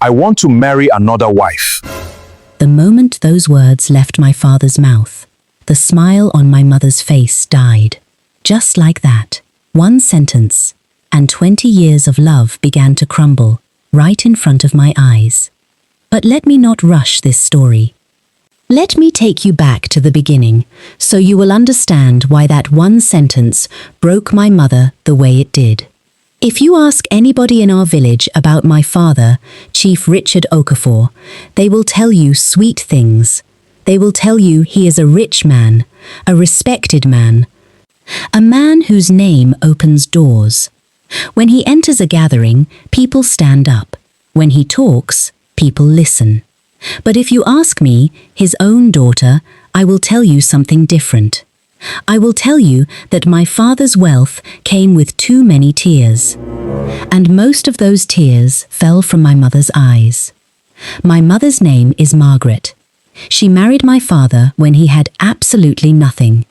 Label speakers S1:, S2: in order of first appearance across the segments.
S1: I want to marry another wife.
S2: The moment those words left my father's mouth, the smile on my mother's face died. Just like that, one sentence, and 20 years of love began to crumble right in front of my eyes. But let me not rush this story. Let me take you back to the beginning, so you will understand why that one sentence broke my mother the way it did. If you ask anybody in our village about my father, Chief Richard Okafor, they will tell you sweet things. They will tell you he is a rich man, a respected man, a man whose name opens doors. When he enters a gathering, people stand up. When he talks, people listen. But if you ask me, his own daughter, I will tell you something different. I will tell you that my father's wealth came with too many tears. And most of those tears fell from my mother's eyes. My mother's name is Margaret. She married my father when he had absolutely nothing.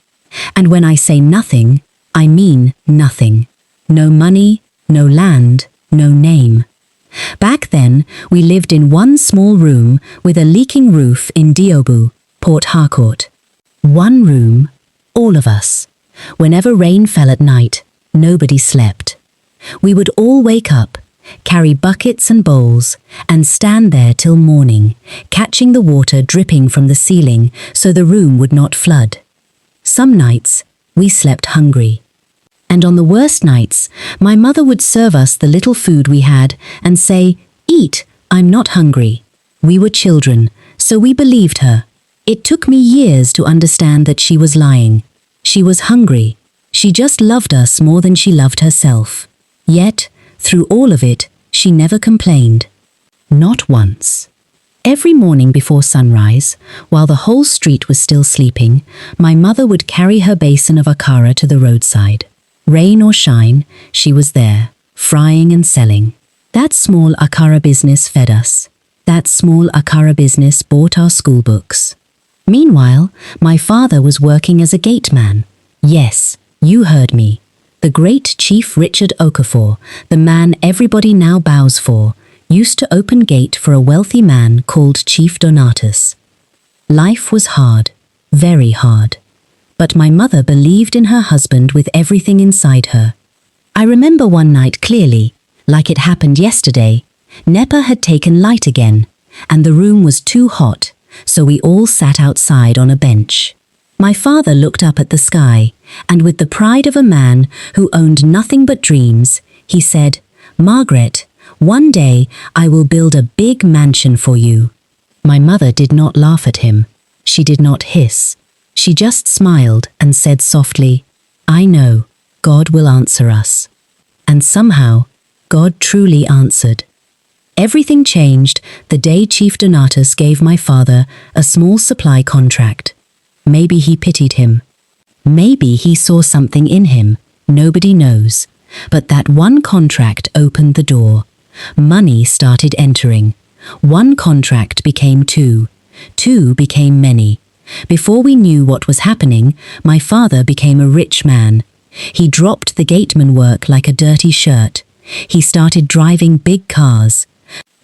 S2: And when I say nothing, I mean nothing. No money, no land, no name. Back then, we lived in one small room with a leaking roof in Diobu, Port Harcourt. One room, all of us. Whenever rain fell at night, nobody slept. We would all wake up, carry buckets and bowls, and stand there till morning, catching the water dripping from the ceiling so the room would not flood. Some nights, we slept hungry. And on the worst nights, my mother would serve us the little food we had and say, "Eat, I'm not hungry." We were children, so we believed her. It took me years to understand that she was lying. She was hungry. She just loved us more than she loved herself. Yet, through all of it, she never complained. Not once. Every morning before sunrise, while the whole street was still sleeping, my mother would carry her basin of akara to the roadside. Rain or shine, she was there, frying and selling. That small akara business fed us. That small akara business bought our school books. Meanwhile, my father was working as a gateman. Yes, you heard me. The great Chief Richard Okafor, the man everybody now bows for, used to open gate for a wealthy man called Chief Donatus. Life was hard, very hard. But my mother believed in her husband with everything inside her. I remember one night clearly, like it happened yesterday. NEPA had taken light again, and the room was too hot, so we all sat outside on a bench. My father looked up at the sky, and with the pride of a man who owned nothing but dreams, he said, "Margaret, one day I will build a big mansion for you." My mother did not laugh at him. She did not hiss. She just smiled and said softly, "I know, God will answer us." And somehow, God truly answered. Everything changed the day Chief Donatus gave my father a small supply contract. Maybe he pitied him. Maybe he saw something in him, nobody knows. But that one contract opened the door. Money started entering. One contract became two. Two became many. Before we knew what was happening, my father became a rich man. He dropped the gateman work like a dirty shirt. He started driving big cars.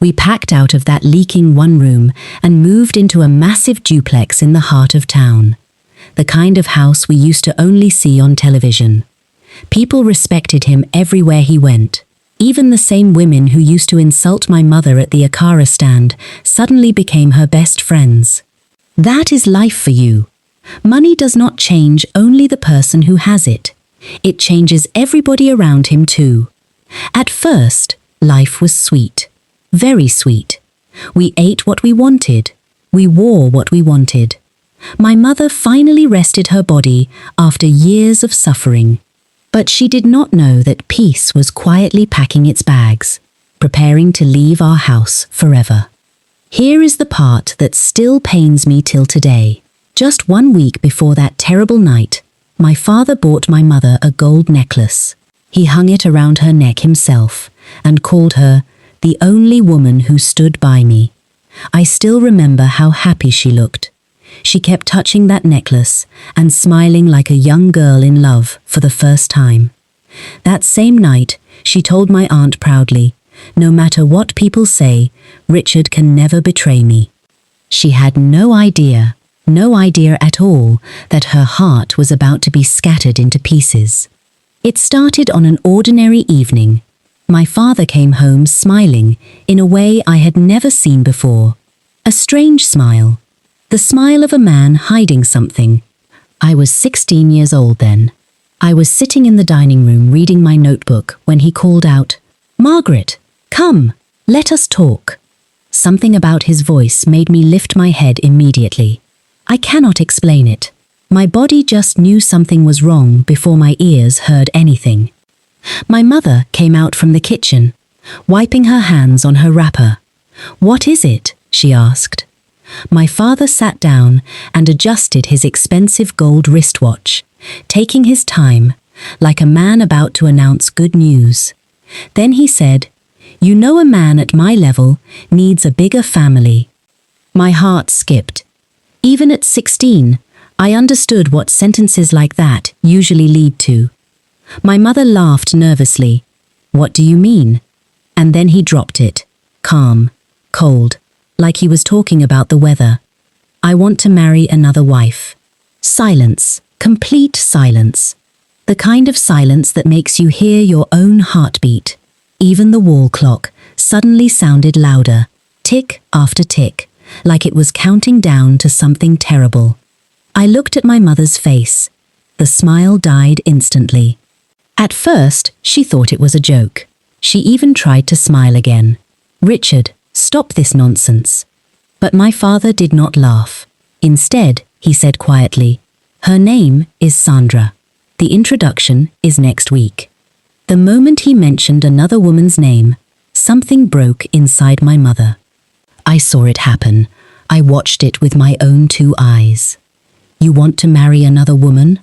S2: We packed out of that leaking one room and moved into a massive duplex in the heart of town. The kind of house we used to only see on television. People respected him everywhere he went. Even the same women who used to insult my mother at the akara stand suddenly became her best friends. That is life for you. Money does not change only the person who has it. It changes everybody around him too. At first, life was sweet. Very sweet. We ate what we wanted. We wore what we wanted. My mother finally rested her body after years of suffering. But she did not know that peace was quietly packing its bags, preparing to leave our house forever. Here is the part that still pains me till today. Just 1 week before that terrible night, my father bought my mother a gold necklace. He hung it around her neck himself and called her the only woman who stood by me. I still remember how happy she looked. She kept touching that necklace and smiling like a young girl in love for the first time. That same night, she told my aunt proudly, No matter what people say, Richard can never betray me. She had no idea at all, that her heart was about to be scattered into pieces. It started on an ordinary evening. My father came home smiling in a way I had never seen before. A strange smile. The smile of a man hiding something. I was 16 years old then. I was sitting in the dining room reading my notebook when he called out, "Margaret, come, let us talk." Something about his voice made me lift my head immediately. I cannot explain it. My body just knew something was wrong before my ears heard anything. My mother came out from the kitchen, wiping her hands on her wrapper. "What is it?" she asked. My father sat down and adjusted his expensive gold wristwatch, taking his time, like a man about to announce good news. Then he said, "You know, a man at my level needs a bigger family." My heart skipped. Even at 16, I understood what sentences like that usually lead to. My mother laughed nervously. "What do you mean?" And then he dropped it, calm, cold, like he was talking about the weather. "I want to marry another wife." Silence, complete silence. The kind of silence that makes you hear your own heartbeat. Even the wall clock suddenly sounded louder, tick after tick, like it was counting down to something terrible. I looked at my mother's face. The smile died instantly. At first, she thought it was a joke. She even tried to smile again. "Richard, stop this nonsense." But my father did not laugh. Instead, he said quietly, "Her name is Sandra. The introduction is next week." The moment he mentioned another woman's name, something broke inside my mother. I saw it happen. I watched it with my own 2 eyes. "You want to marry another woman?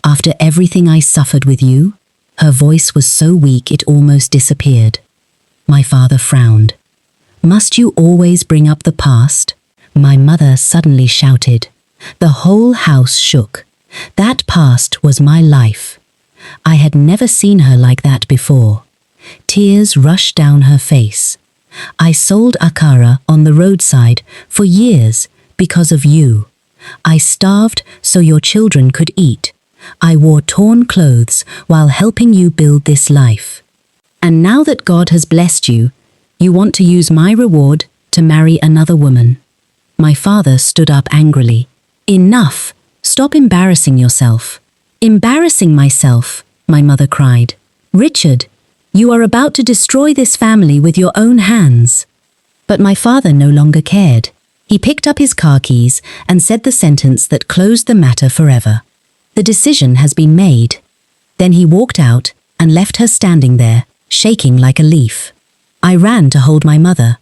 S2: After everything I suffered with you?" Her voice was so weak it almost disappeared. My father frowned. "Must you always bring up the past?" My mother suddenly shouted. The whole house shook. That past was my life. I had never seen her like that before. Tears rushed down her face. "I sold akara on the roadside for years because of you. I starved so your children could eat. I wore torn clothes while helping you build this life. And now that God has blessed you, you want to use my reward to marry another woman." My father stood up angrily. "Enough! Stop embarrassing yourself." "Embarrassing myself," my mother cried. "Richard, you are about to destroy this family with your own hands." But my father no longer cared. He picked up his car keys and said the sentence that closed the matter forever. "The decision has been made." Then he walked out and left her standing there, shaking like a leaf. I ran to hold my mother,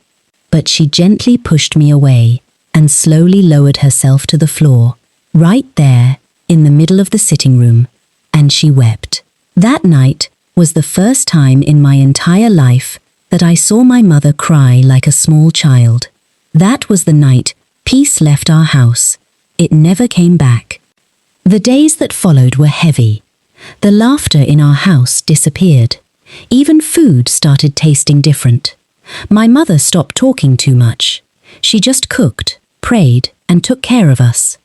S2: but she gently pushed me away and slowly lowered herself to the floor, right there in the middle of the sitting room, and she wept. That night was the first time in my entire life that I saw my mother cry like a small child. That was the night peace left our house. It never came back. The days that followed were heavy. The laughter in our house disappeared. Even food started tasting different. My mother stopped talking too much. She just cooked, prayed, and took care of us.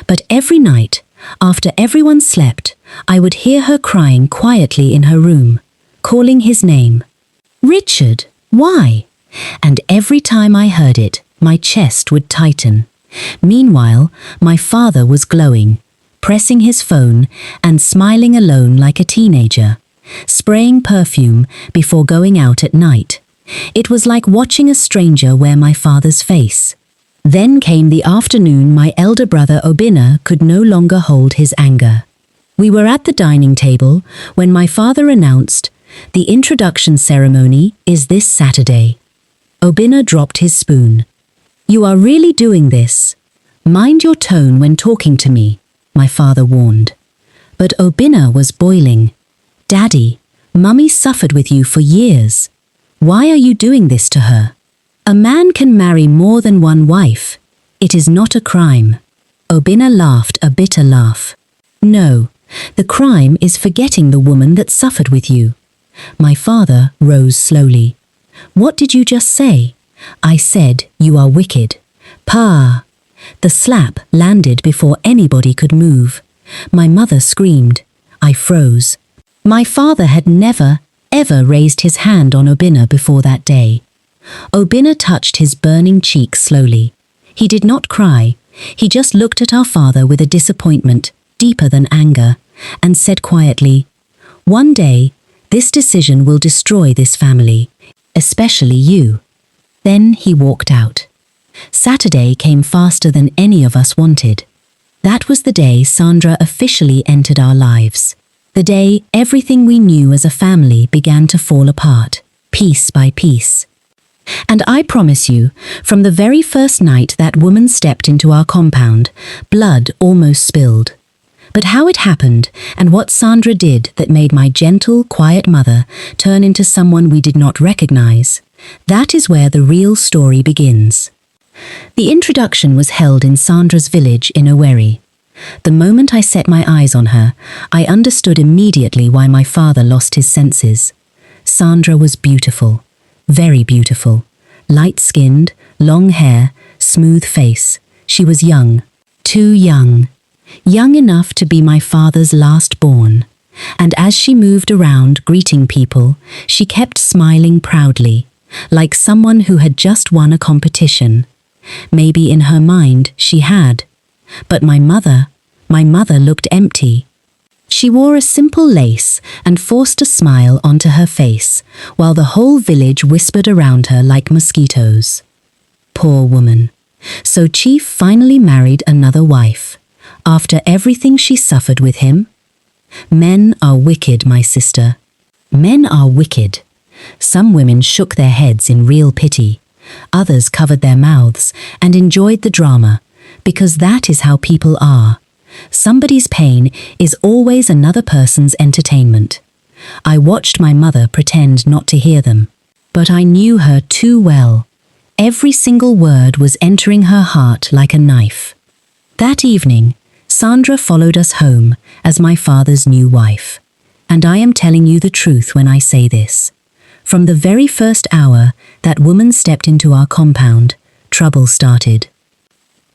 S2: But every night, after everyone slept, I would hear her crying quietly in her room, calling his name. "Richard, why?" And every time I heard it, my chest would tighten. Meanwhile, my father was glowing, pressing his phone and smiling alone like a teenager, spraying perfume before going out at night. It was like watching a stranger wear my father's face. Then came the afternoon my elder brother Obinna could no longer hold his anger. We were at the dining table when my father announced, "The introduction ceremony is this Saturday." Obinna dropped his spoon. "You are really doing this? Mind your tone when talking to me," my father warned. But Obinna was boiling. "Daddy, Mummy suffered with you for years. Why are you doing this to her? A man can marry more than one wife. It is not a crime." Obinna laughed a bitter laugh. "No, the crime is forgetting the woman that suffered with you." My father rose slowly. "What did you just say?" "I said, you are wicked." "Pa!" The slap landed before anybody could move. My mother screamed. I froze. My father had never, ever raised his hand on Obinna before that day. Obinna touched his burning cheek slowly. He did not cry. He just looked at our father with a disappointment, deeper than anger, and said quietly, "One day, this decision will destroy this family, especially you." Then he walked out. Saturday came faster than any of us wanted. That was the day Sandra officially entered our lives. The day everything we knew as a family began to fall apart, piece by piece. And I promise you, from the very first night that woman stepped into our compound, blood almost spilled. But how it happened, and what Sandra did that made my gentle, quiet mother turn into someone we did not recognize, that is where the real story begins. The introduction was held in Sandra's village in Owerri. The moment I set my eyes on her, I understood immediately why my father lost his senses. Sandra was beautiful, very beautiful, light-skinned, long hair, smooth face. She was young, too young. Young enough to be my father's last born. And as she moved around greeting people, she kept smiling proudly, like someone who had just won a competition. Maybe in her mind she had. But my mother looked empty. She wore a simple lace and forced a smile onto her face, while the whole village whispered around her like mosquitoes. Poor woman. So Chief finally married another wife. After everything she suffered with him? Men are wicked, my sister. Men are wicked. Some women shook their heads in real pity. Others covered their mouths and enjoyed the drama, because that is how people are. Somebody's pain is always another person's entertainment. I watched my mother pretend not to hear them, but I knew her too well. Every single word was entering her heart like a knife. That evening, Sandra followed us home as my father's new wife. And I am telling you the truth when I say this. From the very first hour that woman stepped into our compound, trouble started.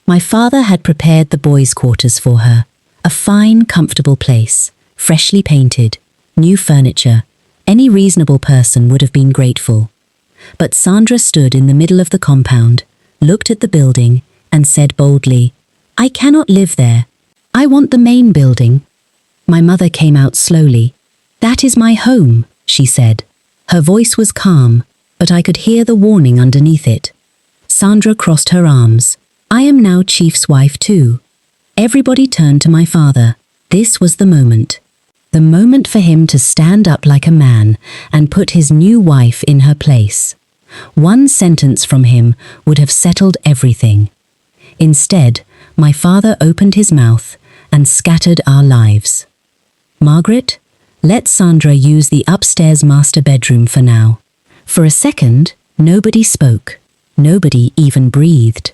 S2: My father had prepared the boys' quarters for her, a fine, comfortable place, freshly painted, new furniture. Any reasonable person would have been grateful. But Sandra stood in the middle of the compound, looked at the building, and said boldly, "I cannot live there. I want the main building." My mother came out slowly. "That is my home," she said. Her voice was calm, but I could hear the warning underneath it. Sandra crossed her arms. "I am now Chief's wife too." Everybody turned to my father. This was the moment. The moment for him to stand up like a man and put his new wife in her place. One sentence from him would have settled everything. Instead, my father opened his mouth and scattered our lives. "Margaret, let Sandra use the upstairs master bedroom for now." For a second, nobody spoke. Nobody even breathed.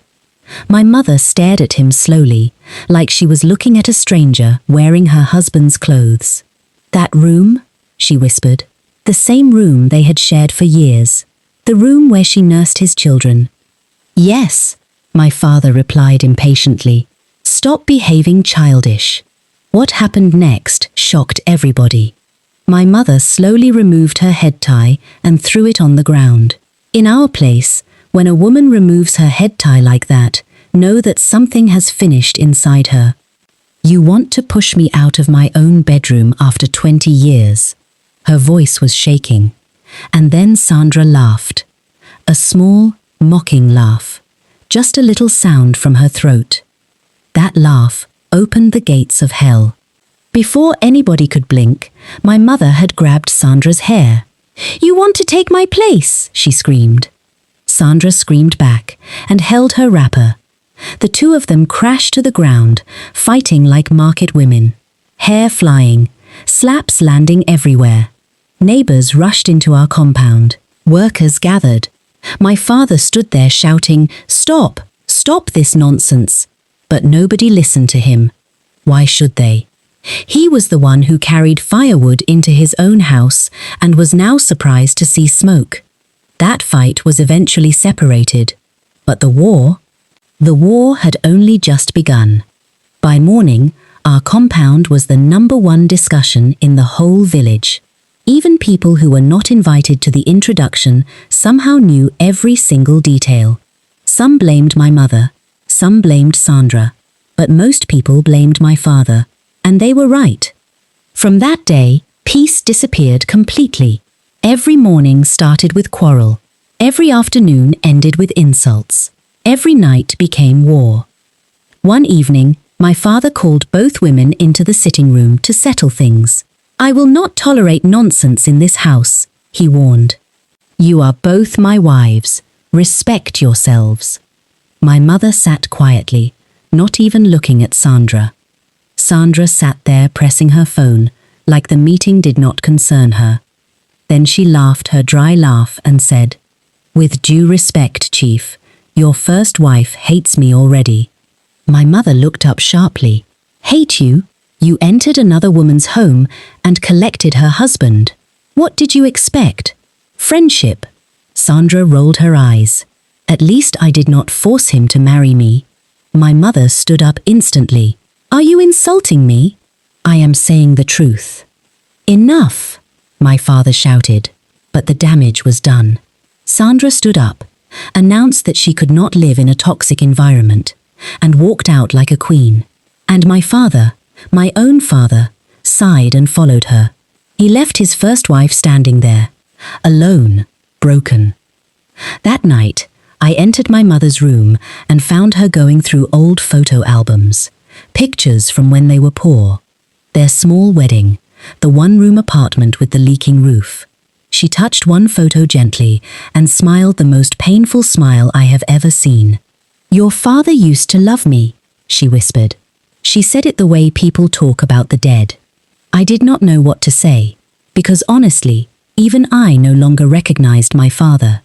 S2: My mother stared at him slowly, like she was looking at a stranger wearing her husband's clothes. "That room?" she whispered. The same room they had shared for years. The room where she nursed his children. "Yes," my father replied impatiently. "Stop behaving childish." What happened next shocked everybody. My mother slowly removed her head tie and threw it on the ground. In our place, when a woman removes her head tie like that, know that something has finished inside her. "You want to push me out of my own bedroom after 20 years. Her voice was shaking. And then Sandra laughed. A small, mocking laugh. Just a little sound from her throat. That laugh opened the gates of hell. Before anybody could blink, my mother had grabbed Sandra's hair. "You want to take my place?" she screamed. Sandra screamed back and held her wrapper. The two of them crashed to the ground, fighting like market women. Hair flying, slaps landing everywhere. Neighbors rushed into our compound. Workers gathered. My father stood there shouting, "Stop! Stop this nonsense!" But nobody listened to him. Why should they? He was the one who carried firewood into his own house and was now surprised to see smoke. That fight was eventually separated, but the war had only just begun. By morning, our compound was the #1 discussion in the whole village. Even people who were not invited to the introduction somehow knew every single detail. Some blamed my mother, some blamed Sandra, but most people blamed my father, and they were right. From that day, peace disappeared completely. Every morning started with quarrel. Every afternoon ended with insults. Every night became war. One evening, my father called both women into the sitting room to settle things. "I will not tolerate nonsense in this house," he warned. "You are both my wives. Respect yourselves." My mother sat quietly, not even looking at Sandra. Sandra sat there pressing her phone, like the meeting did not concern her. Then she laughed her dry laugh and said, "With due respect, Chief, your first wife hates me already." My mother looked up sharply. "Hate you? You entered another woman's home and collected her husband. What did you expect? Friendship?" Sandra rolled her eyes. "At least I did not force him to marry me." My mother stood up instantly. "Are you insulting me?" "I am saying the truth." "Enough!" my father shouted, but the damage was done. Sandra stood up, announced that she could not live in a toxic environment, and walked out like a queen. And my father, my own father, sighed and followed her. He left his first wife standing there, alone, broken. That night, I entered my mother's room and found her going through old photo albums, pictures from when they were poor, their small wedding, the one-room apartment with the leaking roof. She touched one photo gently and smiled the most painful smile I have ever seen. "Your father used to love me," she whispered. She said it the way people talk about the dead. I did not know what to say, because honestly, even I no longer recognized my father.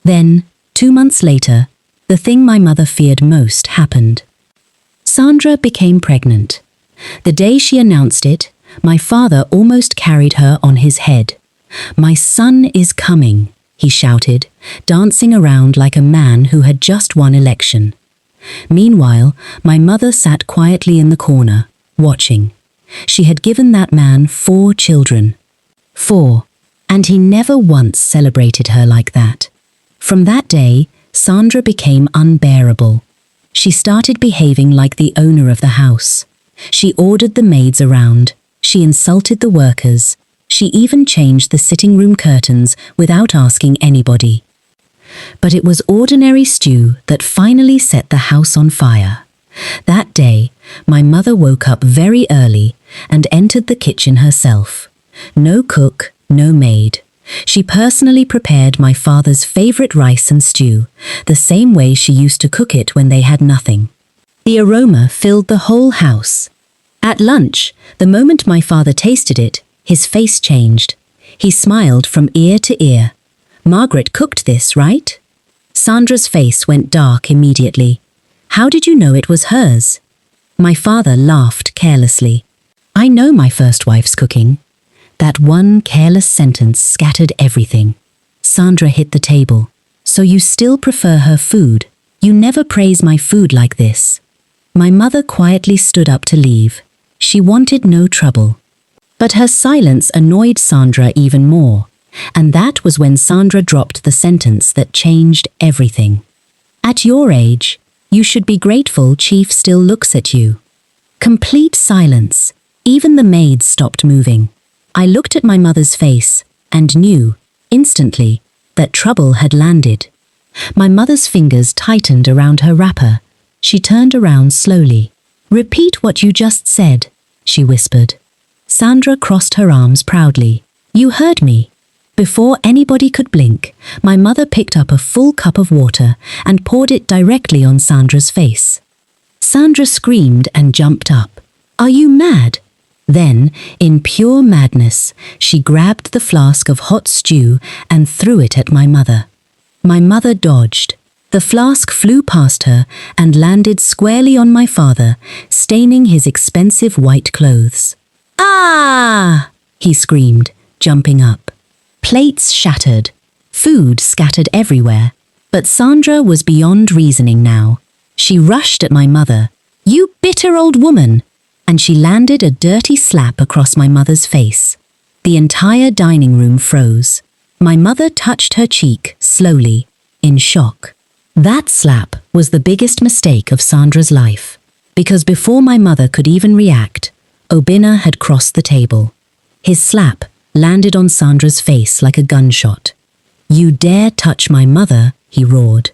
S2: Then, 2 months later, the thing my mother feared most happened. Sandra became pregnant. The day she announced it, my father almost carried her on his head. "My son is coming," he shouted, dancing around like a man who had just won election. Meanwhile, my mother sat quietly in the corner, watching. She had given that man 4 children. 4. And he never once celebrated her like that. From that day, Sandra became unbearable. She started behaving like the owner of the house. She ordered the maids around. She insulted the workers. She even changed the sitting room curtains without asking anybody. But it was ordinary stew that finally set the house on fire. That day, my mother woke up very early and entered the kitchen herself. No cook, no maid. She personally prepared my father's favorite rice and stew, the same way she used to cook it when they had nothing. The aroma filled the whole house. At lunch, the moment my father tasted it, his face changed. He smiled from ear to ear. "Margaret cooked this, right?" Sandra's face went dark immediately. "How did you know it was hers?" My father laughed carelessly. "I know my first wife's cooking." That one careless sentence scattered everything. Sandra hit the table. "So you still prefer her food? You never praise my food like this." My mother quietly stood up to leave. She wanted no trouble. But her silence annoyed Sandra even more, and that was when Sandra dropped the sentence that changed everything. "At your age, you should be grateful Chief still looks at you." Complete silence. Even the maids stopped moving. I looked at my mother's face and knew, instantly, that trouble had landed. My mother's fingers tightened around her wrapper. She turned around slowly. "Repeat what you just said," she whispered. Sandra crossed her arms proudly. "You heard me." Before anybody could blink, my mother picked up a full cup of water and poured it directly on Sandra's face. Sandra screamed and jumped up. "Are you mad?" Then, in pure madness, she grabbed the flask of hot stew and threw it at my mother. My mother dodged. The flask flew past her and landed squarely on my father, staining his expensive white clothes. "Ah!" he screamed, jumping up. Plates shattered. Food scattered everywhere, but Sandra was beyond reasoning now. She rushed at my mother. "You bitter old woman!" And she landed a dirty slap across my mother's face. The entire dining room froze. My mother touched her cheek, slowly, in shock. That slap was the biggest mistake of Sandra's life, because before my mother could even react, Obinna had crossed the table. His slap landed on Sandra's face like a gunshot. "You dare touch my mother," he roared.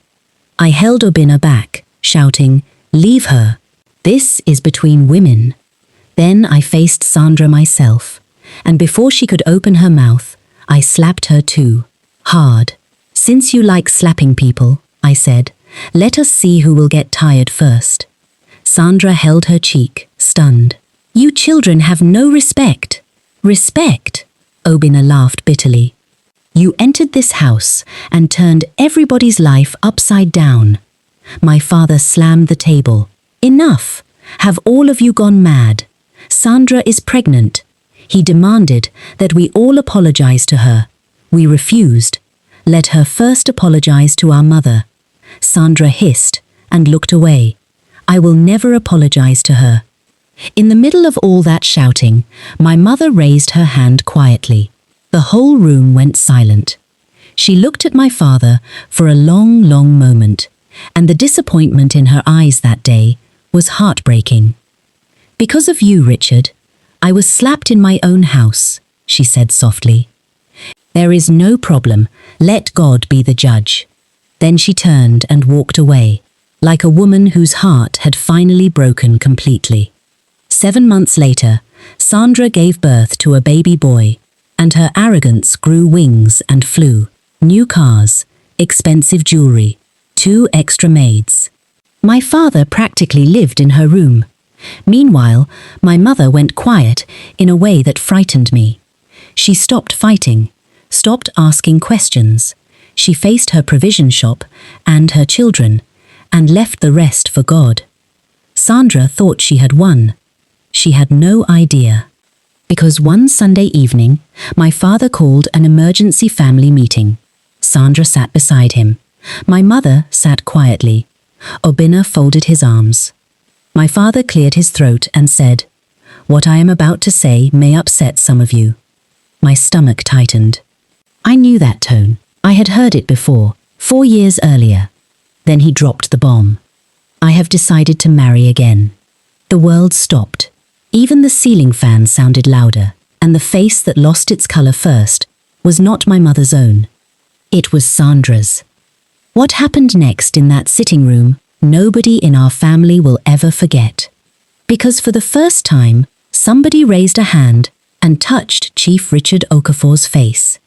S2: I held Obinna back, shouting, "Leave her. This is between women." Then I faced Sandra myself, and before she could open her mouth, I slapped her too, hard. "Since you like slapping people," I said, "let us see who will get tired first." Sandra held her cheek, stunned. "You children have no respect." "Respect?" Obinna laughed bitterly. "You entered this house and turned everybody's life upside down." My father slammed the table. "Enough! Have all of you gone mad? Sandra is pregnant." He demanded that we all apologize to her. We refused. "Let her first apologize to our mother." Sandra hissed and looked away. "I will never apologize to her." In the middle of all that shouting, my mother raised her hand quietly. The whole room went silent. She looked at my father for a long, long moment, and the disappointment in her eyes that day was heartbreaking. "Because of you, Richard, I was slapped in my own house," she said softly. "There is no problem. Let God be the judge." Then she turned and walked away, like a woman whose heart had finally broken completely. 7 months later, Sandra gave birth to a baby boy, and her arrogance grew wings and flew. New cars, expensive jewelry, 2 extra maids. My father practically lived in her room. Meanwhile, my mother went quiet in a way that frightened me. She stopped fighting, stopped asking questions. She faced her provision shop and her children, and left the rest for God. Sandra thought she had won. She had no idea. Because one Sunday evening, my father called an emergency family meeting. Sandra sat beside him. My mother sat quietly. Obinna folded his arms. My father cleared his throat and said, "What I am about to say may upset some of you." My stomach tightened. I knew that tone. I had heard it before, 4 years earlier. Then he dropped the bomb. "I have decided to marry again." The world stopped. Even the ceiling fan sounded louder, and the face that lost its color first was not my mother's own. It was Sandra's. What happened next in that sitting room, nobody in our family will ever forget. Because for the first time, somebody raised a hand and touched Chief Richard Okafor's face.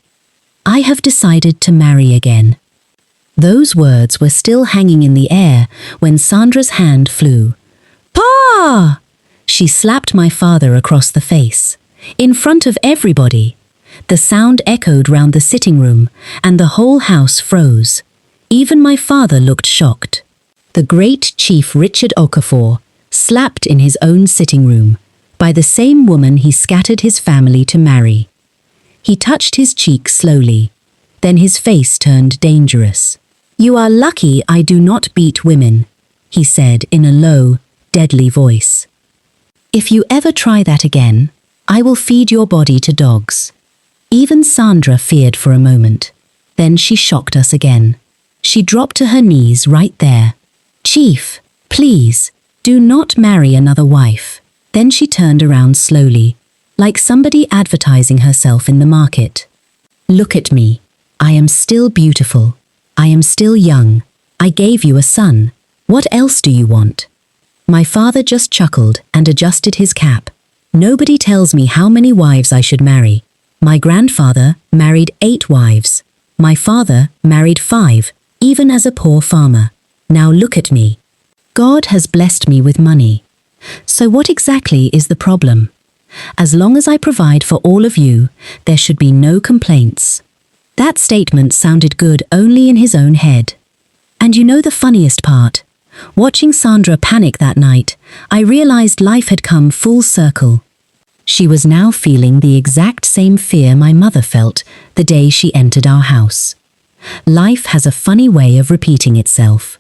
S2: "I have decided to marry again." Those words were still hanging in the air when Sandra's hand flew. "Pa!" She slapped my father across the face, in front of everybody. The sound echoed round the sitting room, and the whole house froze. Even my father looked shocked. The great Chief Richard Okafor, slapped in his own sitting room, by the same woman he scattered his family to marry. He touched his cheek slowly. Then his face turned dangerous. "You are lucky I do not beat women," he said in a low, deadly voice. "If you ever try that again, I will feed your body to dogs." Even Sandra feared for a moment. Then she shocked us again. She dropped to her knees right there. "Chief, please, do not marry another wife." Then she turned around slowly, like somebody advertising herself in the market. "Look at me. I am still beautiful. I am still young. I gave you a son. What else do you want?" My father just chuckled and adjusted his cap. "Nobody tells me how many wives I should marry. My grandfather married 8 wives. My father married 5, even as a poor farmer. Now look at me. God has blessed me with money. So what exactly is the problem? As long as I provide for all of you, there should be no complaints." That statement sounded good only in his own head. And you know the funniest part? Watching Sandra panic that night, I realized life had come full circle. She was now feeling the exact same fear my mother felt the day she entered our house. Life has a funny way of repeating itself.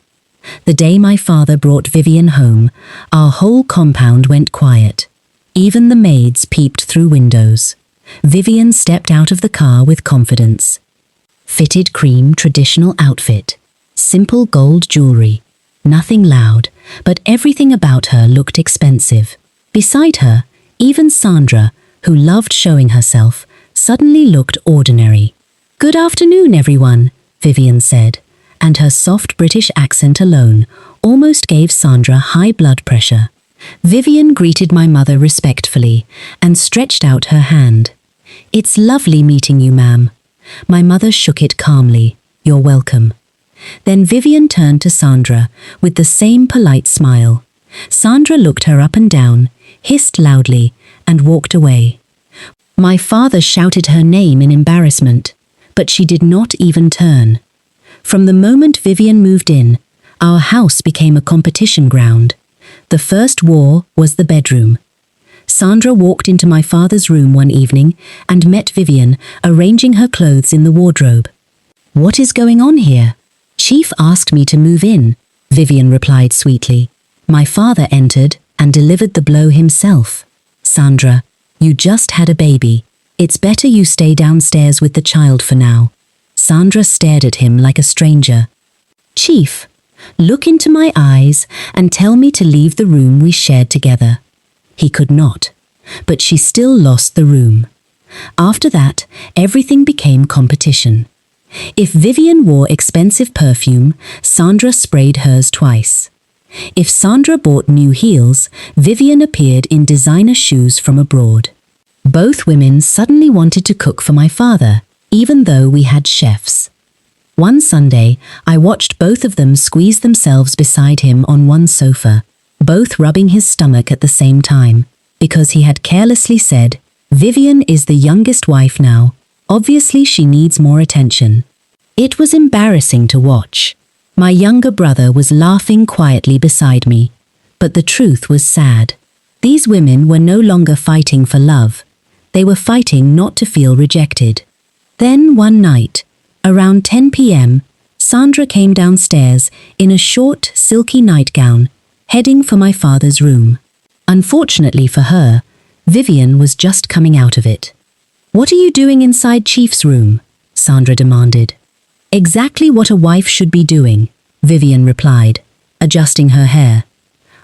S2: The day my father brought Vivian home, our whole compound went quiet. Even the maids peeped through windows. Vivian stepped out of the car with confidence. Fitted cream traditional outfit. Simple gold jewelry. Nothing loud, but everything about her looked expensive. Beside her, even Sandra, who loved showing herself, suddenly looked ordinary. "Good afternoon, everyone," Vivian said, and her soft British accent alone almost gave Sandra high blood pressure. Vivian greeted my mother respectfully and stretched out her hand. "It's lovely meeting you, ma'am." My mother shook it calmly. "You're welcome." Then Vivian turned to Sandra with the same polite smile. Sandra looked her up and down, hissed loudly, and walked away. My father shouted her name in embarrassment, but she did not even turn. From the moment Vivian moved in, our house became a competition ground. The first war was the bedroom. Sandra walked into my father's room one evening and met Vivian arranging her clothes in the wardrobe. "What is going on here?" "Chief asked me to move in," Vivian replied sweetly. My father entered and delivered the blow himself. "Sandra, you just had a baby. It's better you stay downstairs with the child for now." Sandra stared at him like a stranger. "Chief, look into my eyes and tell me to leave the room we shared together." He could not, but she still lost the room. After that, everything became competition. If Vivian wore expensive perfume, Sandra sprayed hers twice. If Sandra bought new heels, Vivian appeared in designer shoes from abroad. Both women suddenly wanted to cook for my father, even though we had chefs. One Sunday, I watched both of them squeeze themselves beside him on one sofa, both rubbing his stomach at the same time, because he had carelessly said, "Vivian is the youngest wife now. Obviously she needs more attention." It was embarrassing to watch. My younger brother was laughing quietly beside me, but the truth was sad. These women were no longer fighting for love. They were fighting not to feel rejected. Then one night, around 10 p.m., Sandra came downstairs in a short, silky nightgown, heading for my father's room. Unfortunately for her, Vivian was just coming out of it. "What are you doing inside Chief's room?" Sandra demanded. "Exactly what a wife should be doing," Vivian replied, adjusting her hair.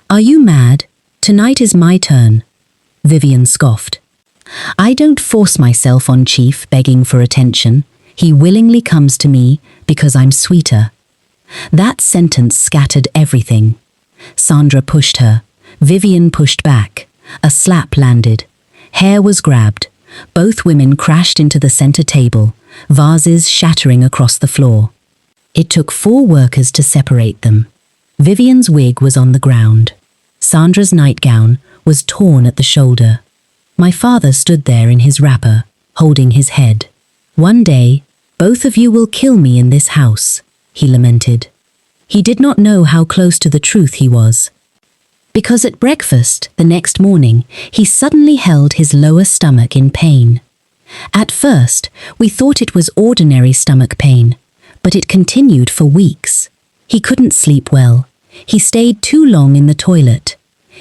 S2: "Are you mad? Tonight is my turn." Vivian scoffed. "I don't force myself on Chief begging for attention. He willingly comes to me because I'm sweeter." That sentence scattered everything. Sandra pushed her. Vivian pushed back. A slap landed. Hair was grabbed. Both women crashed into the center table, vases shattering across the floor. It took 4 workers to separate them. Vivian's wig was on the ground. Sandra's nightgown was torn at the shoulder. My father stood there in his wrapper, holding his head. "One day, both of you will kill me in this house," he lamented. He did not know how close to the truth he was. Because at breakfast the next morning, he suddenly held his lower stomach in pain. At first, we thought it was ordinary stomach pain, but it continued for weeks. He couldn't sleep well. He stayed too long in the toilet.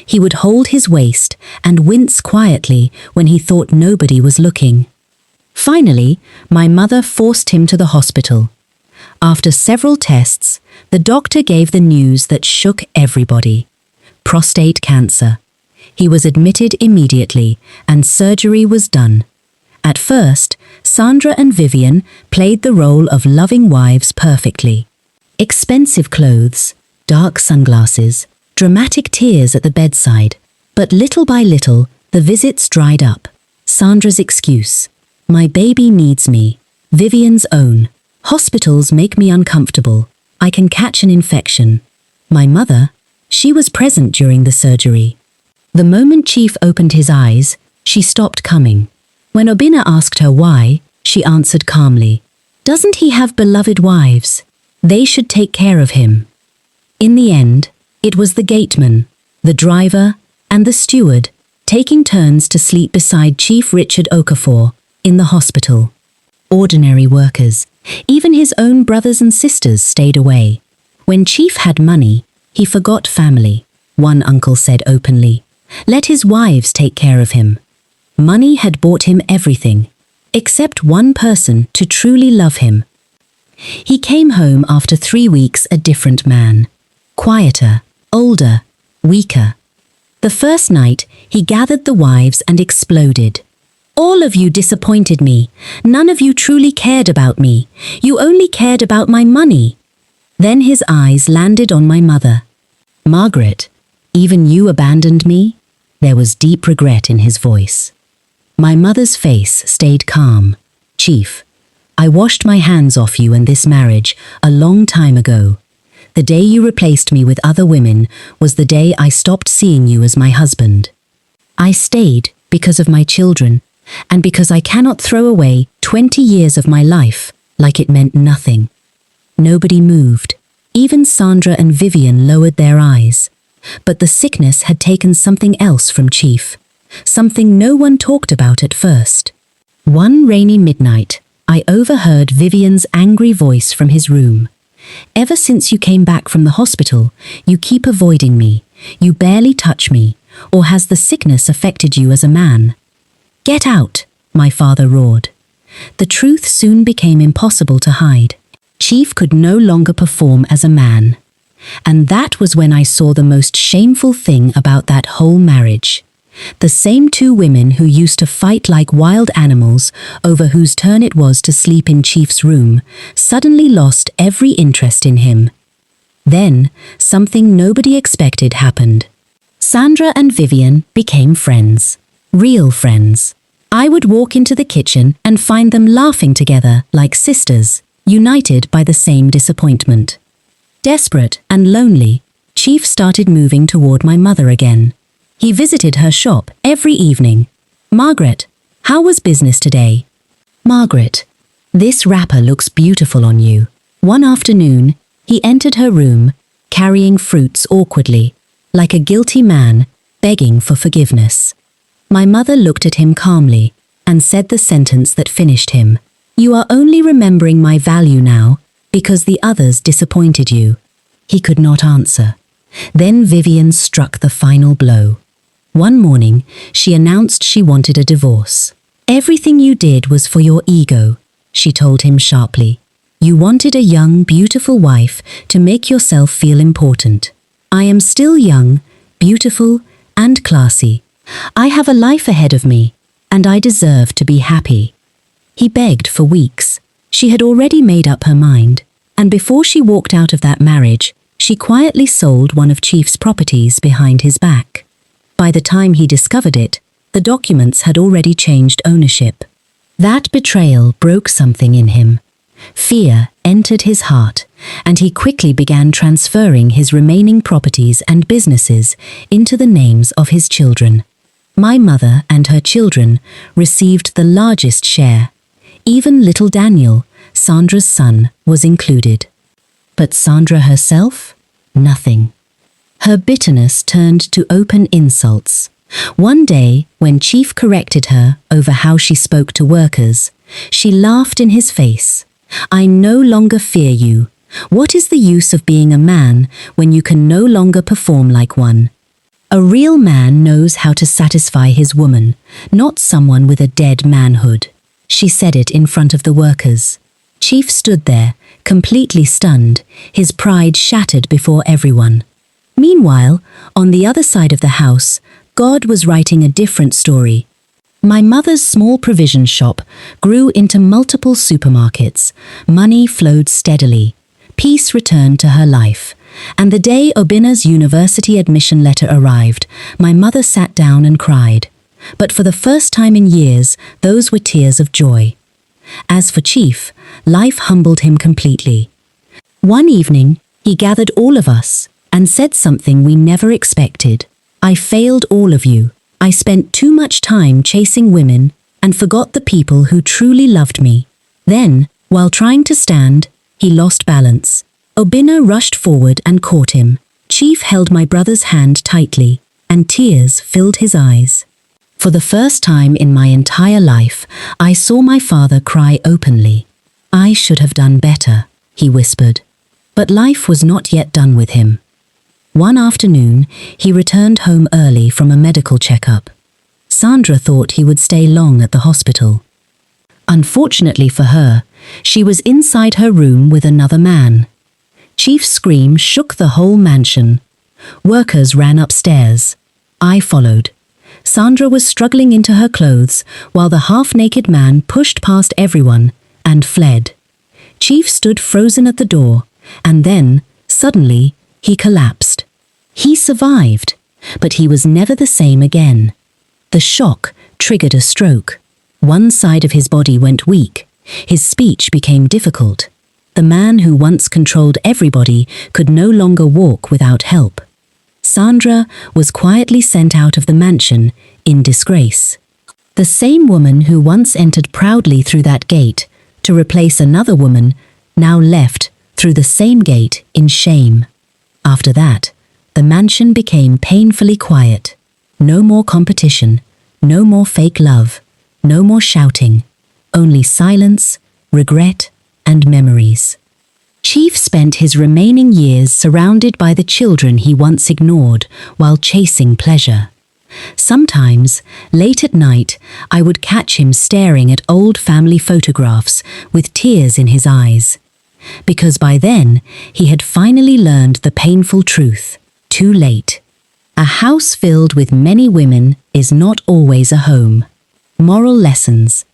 S2: He would hold his waist and wince quietly when he thought nobody was looking. Finally, my mother forced him to the hospital. After several tests, the doctor gave the news that shook everybody. Prostate cancer. He was admitted immediately, and surgery was done. At first, Sandra and Vivian played the role of loving wives perfectly. Expensive clothes, dark sunglasses, dramatic tears at the bedside. But little by little, the visits dried up. Sandra's excuse: "My baby needs me." Vivian's own: "Hospitals make me uncomfortable. I can catch an infection." My mother: "She was present during the surgery." The moment Chief opened his eyes, she stopped coming. When Obina asked her why, she answered calmly, "Doesn't he have beloved wives? They should take care of him." In the end, it was the gateman, the driver, and the steward taking turns to sleep beside Chief Richard Okafor in the hospital. ordinary workers. Even his own brothers and sisters stayed away. When Chief had money, he forgot family. One uncle said openly, "Let his wives take care of him." Money had bought him everything, except one person to truly love him. He came home after 3 weeks a different man. Quieter, older, weaker. The first night, he gathered the wives and exploded. "All of you disappointed me. None of you truly cared about me. You only cared about my money." Then his eyes landed on my mother. "Margaret, even you abandoned me?" There was deep regret in his voice. My mother's face stayed calm. "Chief, I washed my hands off you and this marriage a long time ago. The day you replaced me with other women was the day I stopped seeing you as my husband. I stayed because of my children, and because I cannot throw away 20 years of my life like it meant nothing." Nobody moved. Even Sandra and Vivian lowered their eyes. But the sickness had taken something else from Chief, something no one talked about at first. One rainy midnight, I overheard Vivian's angry voice from his room. "Ever since you came back from the hospital, you keep avoiding me. You barely touch me. Or has the sickness affected you as a man?" "Get out," my father roared. The truth soon became impossible to hide. Chief could no longer perform as a man. And that was when I saw the most shameful thing about that whole marriage. The same two women who used to fight like wild animals over whose turn it was to sleep in Chief's room suddenly lost every interest in him. Then, something nobody expected happened. Sandra and Vivian became friends. Real friends. I would walk into the kitchen and find them laughing together like sisters, united by the same disappointment. Desperate and lonely, Chief started moving toward my mother again. He visited her shop every evening. "Margaret, how was business today?" "Margaret, this wrapper looks beautiful on you." One afternoon, he entered her room, carrying fruits awkwardly, like a guilty man begging for forgiveness. My mother looked at him calmly and said the sentence that finished him. "You are only remembering my value now because the others disappointed you." He could not answer. Then Vivian struck the final blow. One morning, she announced she wanted a divorce. "Everything you did was for your ego," she told him sharply. "You wanted a young, beautiful wife to make yourself feel important. I am still young, beautiful, and classy. I have a life ahead of me, and I deserve to be happy." He begged for weeks. She had already made up her mind, and before she walked out of that marriage, she quietly sold one of Chief's properties behind his back. By the time he discovered it, the documents had already changed ownership. That betrayal broke something in him. Fear entered his heart, and he quickly began transferring his remaining properties and businesses into the names of his children. My mother and her children received the largest share. Even little Daniel, Sandra's son, was included. But Sandra herself? Nothing. Her bitterness turned to open insults. One day, when Chief corrected her over how she spoke to workers, she laughed in his face. "I no longer fear you. What is the use of being a man when you can no longer perform like one? A real man knows how to satisfy his woman, not someone with a dead manhood." She said it in front of the workers. Chief stood there, completely stunned, his pride shattered before everyone. Meanwhile, on the other side of the house, God was writing a different story. My mother's small provision shop grew into multiple supermarkets. Money flowed steadily. Peace returned to her life. And the day Obina's university admission letter arrived, my mother sat down and cried. But for the first time in years, those were tears of joy. As for Chief, life humbled him completely. One evening, he gathered all of us and said something we never expected. "I failed all of you. I spent too much time chasing women and forgot the people who truly loved me." Then, while trying to stand, he lost balance. Obina rushed forward and caught him. Chief held my brother's hand tightly, and tears filled his eyes. For the first time in my entire life, I saw my father cry openly. I should have done better, he whispered. But life was not yet done with him. One afternoon, he returned home early from a medical checkup. Sandra thought he would stay long at the hospital. Unfortunately for her, she was inside her room with another man. Chief's scream shook the whole mansion. Workers ran upstairs. I followed. Sandra was struggling into her clothes while the half-naked man pushed past everyone and fled. Chief stood frozen at the door, and then, suddenly, he collapsed. He survived, but he was never the same again. The shock triggered a stroke. One side of his body went weak. His speech became difficult. The man who once controlled everybody could no longer walk without help. Sandra was quietly sent out of the mansion in disgrace. The same woman who once entered proudly through that gate to replace another woman now left through the same gate in shame. After that, the mansion became painfully quiet. No more competition, no more fake love, no more shouting, only silence, regret, and memories. Chief spent his remaining years surrounded by the children he once ignored while chasing pleasure. Sometimes, late at night, I would catch him staring at old family photographs with tears in his eyes. Because by then, he had finally learned the painful truth. Too late. A house filled with many women is not always a home. Moral lessons.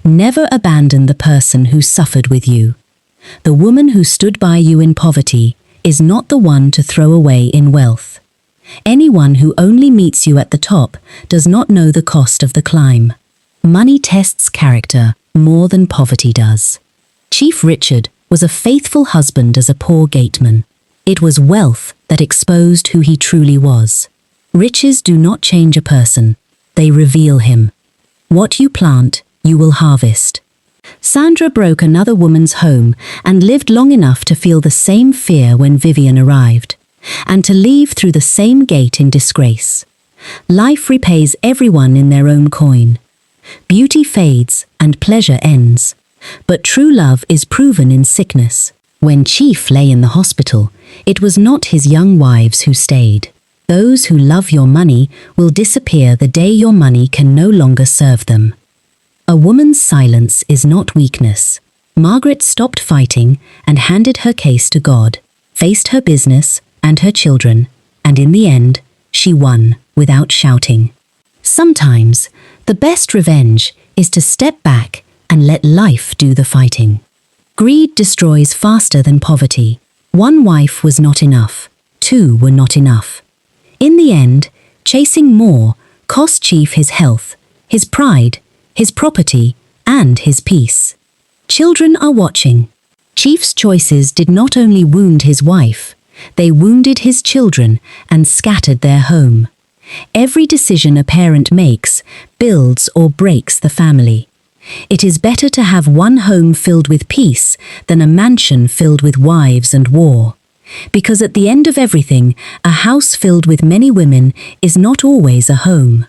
S2: Never abandon the person who suffered with you. The woman who stood by you in poverty is not the one to throw away in wealth. Anyone who only meets you at the top does not know the cost of the climb. Money tests character more than poverty does. Chief Richard was a faithful husband as a poor gateman. It was wealth that exposed who he truly was. Riches do not change a person, they reveal him. What you plant, you will harvest. Sandra broke another woman's home and lived long enough to feel the same fear when Vivian arrived, and to leave through the same gate in disgrace. Life repays everyone in their own coin. Beauty fades and pleasure ends, but true love is proven in sickness. When Chief lay in the hospital, it was not his young wives who stayed. Those who love your money will disappear the day your money can no longer serve them. A woman's silence is not weakness. Margaret stopped fighting and handed her case to God, faced her business and her children, and in the end, she won without shouting. Sometimes, the best revenge is to step back and let life do the fighting. Greed destroys faster than poverty. One wife was not enough. Two were not enough. In the end, chasing more cost Chief his health, his pride, his property, and his peace. Children are watching. Chief's choices did not only wound his wife, they wounded his children and scattered their home. Every decision a parent makes builds or breaks the family. It is better to have one home filled with peace than a mansion filled with wives and war. Because at the end of everything, a house filled with many women is not always a home.